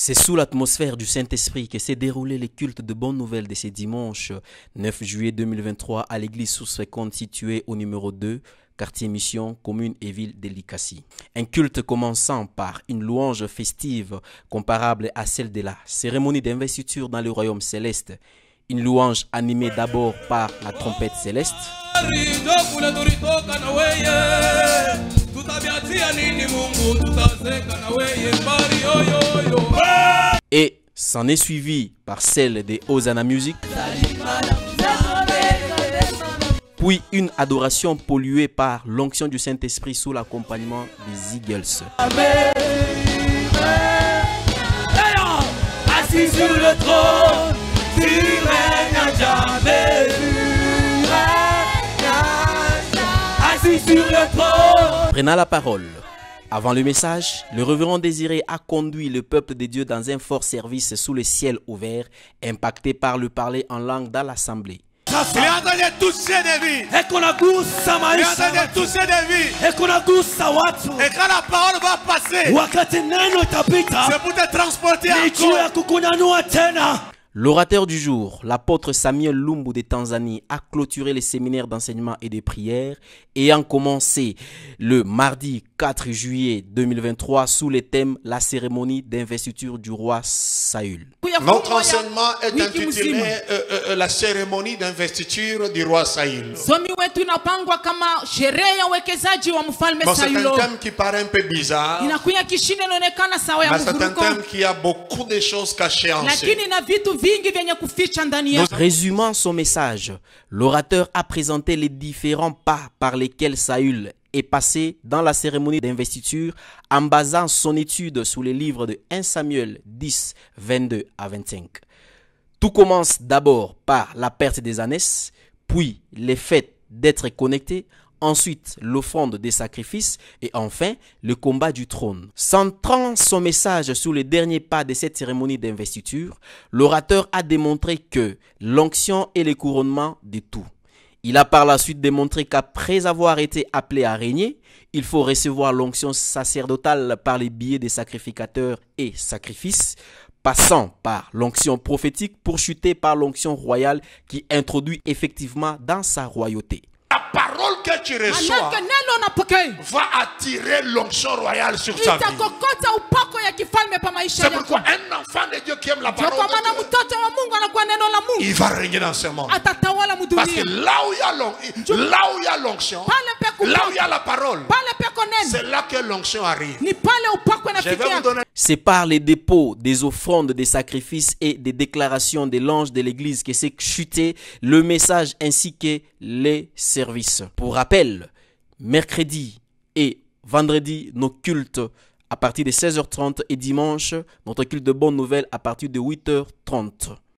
C'est sous l'atmosphère du Saint-Esprit que s'est déroulé les cultes de Bonne Nouvelle de ce dimanche 9 juillet 2023 à l'église Source Féconde située au numéro 2, quartier Mission, commune et ville d'Elikassi. Un culte commençant par une louange festive comparable à celle de la cérémonie d'investiture dans le royaume céleste. Une louange animée d'abord par la trompette céleste. Et s'en est suivi par celle des Hosanna Music. Puis une adoration polluée par l'onction du Saint-Esprit sous l'accompagnement des Eagles. Assis sur le trône, tu règnes à jamais. Assis sur le trône. Prenant la parole, avant le message, le révérend Désiré a conduit le peuple de Dieu dans un fort service sous le ciel ouvert, impacté par le parler en langue dans l'assemblée. Il est en train de toucher des vies. Il est en train de toucher des vies. Et quand la parole va passer, c'est pour te transporter encore. L'orateur du jour, l'apôtre Samuel Lumbu de Tanzanie, a clôturé les séminaires d'enseignement et de prière ayant commencé le mardi 4 juillet 2023 sous le thème « La cérémonie d'investiture du roi Saül ». Notre enseignement est intitulé la cérémonie d'investiture du roi Saül. Bon, c'est un thème qui paraît un peu bizarre, mais c'est un thème qui a beaucoup de choses cachées en lui. Résumant son message, l'orateur a présenté les différents pas par lesquels Saül est passé dans la cérémonie d'investiture en basant son étude sur les livres de 1 Samuel 10, 22 à 25. Tout commence d'abord par la perte des ânesses, puis les faits d'être connectés, ensuite l'offrande des sacrifices et enfin le combat du trône. Centrant son message sur les derniers pas de cette cérémonie d'investiture, l'orateur a démontré que l'onction est le couronnement de tout. Il a par la suite démontré qu'après avoir été appelé à régner, il faut recevoir l'onction sacerdotale par les biais des sacrificateurs et sacrifices, passant par l'onction prophétique pour chuter par l'onction royale qui introduit effectivement dans sa royauté. La parole que tu reçois va attirer l'onction royale sur ta vie. C'est pourquoi un enfant de Dieu qui aime la parole de Dieu, il va régner dans ce monde. Parce que là où il y a l'onction, là où il y a la parole, c'est là que l'onction arrive. Je vais vous donner. C'est par les dépôts des offrandes, des sacrifices et des déclarations de l'ange de l'église que s'est chuté le message ainsi que les services. Pour rappel, mercredi et vendredi, nos cultes à partir de 16h30 et dimanche, notre culte de Bonne Nouvelle à partir de 8h30.